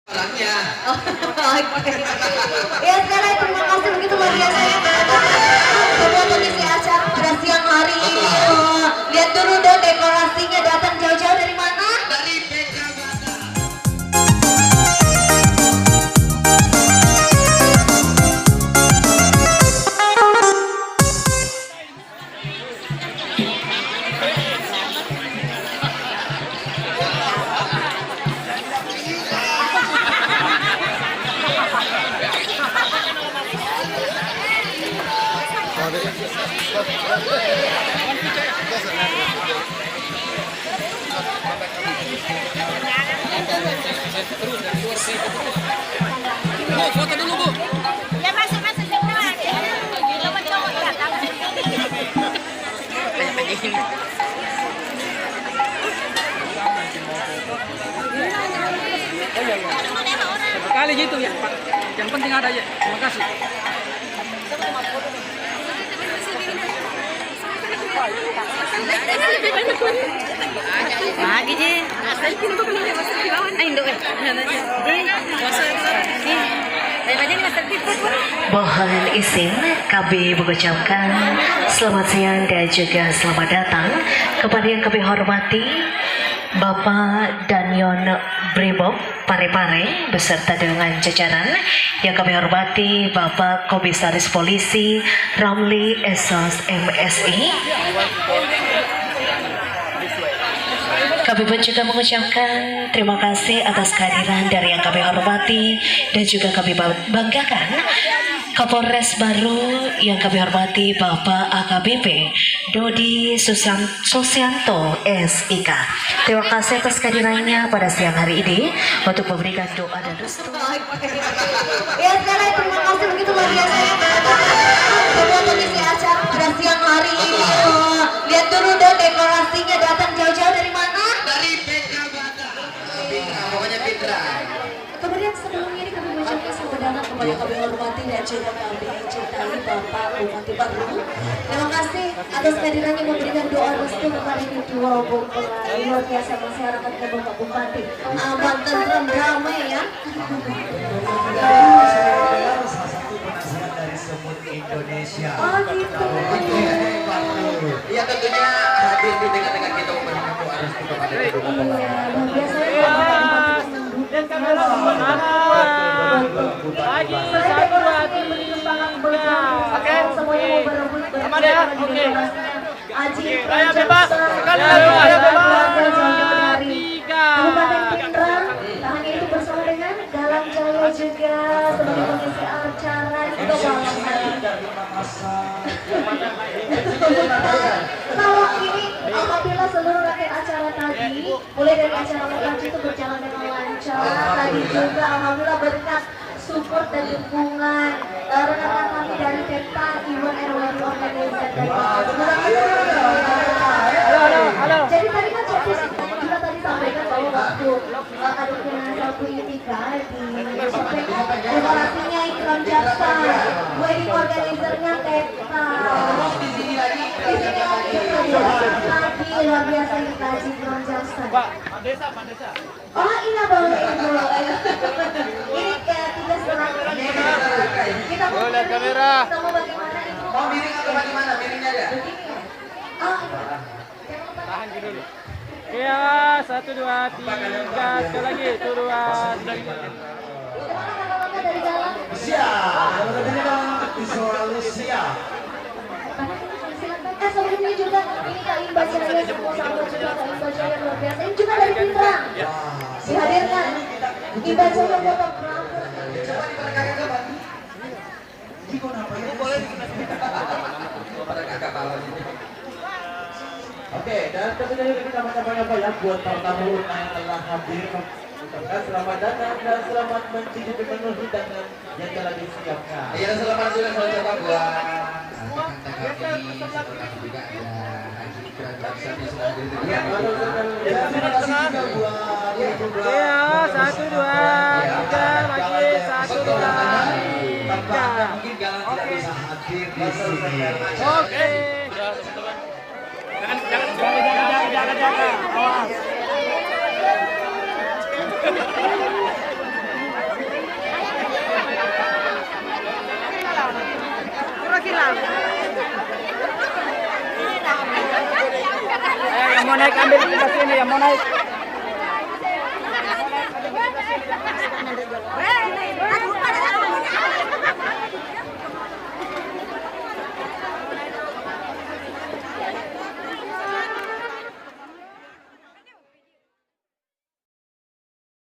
Orangnya. Oh, oke. Ya sekali terima kasih begitu luar biasa ya ketua pengisi acara pada siang hari ini. Lihat dulu dong dekorasinya datang jauh-jauh dari mana? Dari Petrabata. Foto dulu Bu. Ya masuk semua. Cowok-cowok datang. Sekali gitu ya Pak. Yang penting ada ya. Terima kasih. Lagi je. Mohon izin kami mengucapkan selamat siang dan juga selamat datang kepada yang kami hormati Bapak Danyon Brimob Parepare beserta dengan jajaran, yang kami hormati Bapak Komisaris Polisi Ramli Esos MSI. Kami pun juga mengucapkan terima kasih atas kehadiran dari yang kami hormati dan juga kami banggakan Kapolres baru yang kami hormati Bapak AKBP Dodi Susianto SIK. Terima kasih atas kehadirannya pada siang hari ini untuk memberikan doa dan restu. Ya sekali terima kasih begitu luar biasa ya ketua pengisi acara pada siang hari ini. Lihat dulu dong dekorasinya datang jauh-jauh dari mana? Dari Petrabata. Pitra, pokoknya Pitra. Kemudian sebelumnya ini kami mengucapkan selamat datang kepada kami hormati dan juga kami cintai Bapak Bupati Baru. Terima kasih atas kehadirannya memberikan doa restu kepada kedua mempelai luar biasa masyarakat ke Bapak Bupati. Aman, tentram, damai ya. Salah satu penasihat dari Semut Indonesia. Oh gitu. Iya tentunya hadir di tengah-tengah kita memberikan doa restu kepada kedua mempelai. Iya, luar biasa ya. Dan kamera lagi 1 2 3. Oke. Aman ya? Oke. Raya bebas. Sekali lagi raya bebas. 3. Kabupaten Pindrang, tak hanya itu bersama dengan Dalam Jaya juga sebagai pengisi acara juga malam hari. Kalau ini apabila seluruh rangkaian acara tadi, mulai dari acara lokasi itu berjalan dengan lancar, tadi juga alhamdulillah berkat support dan dukungan rekan-rekan kami dari Peta Iwan RWD Organizer dari Halo. Jadi tadi kan juga tadi sampaikan bahwa waktu adanya satu itikad disampaikan dekorasinya Ikram Jaksa, wedding organizernya Peta. Di sini lagi luar biasa dikaji Ikram Jaksa. Pak Desa. Oh iya boleh Ibu. Ini tiga setengah. Kita mau Lihat kamera. Sama bagaimana Ibu? Mau miring atau bagaimana? Miringnya ada? Begini ya. Oh iya. Tahan dulu. Ya, 1 2 3. Sekali lagi. Turuan. Gimana kakak-kakak dari dalam? Siap, visual siap. Silakan. Sebelumnya juga ini Kak Imba Jaya semua sahabat juga Kak Imba Jaya luar biasa. Ini juga dari Pindrang. Dihadirkan Imba Jaya fotografer. Coba diperagakan ke Pak. Pada kakak bawah ini. Oke, dan tentunya juga kita menyampaikan ya buat para tamu yang telah hadir. Ucapkan selamat datang dan selamat mencicipi menu hidangan yang telah disiapkan. Iya, selamat juga saya coba buat rekan-rekan kami. Setelah juga ada Haji Ikram Jaksa di sudah hadir di Ya, terima kasih juga buat Ibu Bla. Ya, 1 2 3 lagi. 1 2 Tampaknya mungkin Galang tidak bisa hadir di sini. Oke. Jangan. Awas. mau naik ambil di sini, yang mau naik.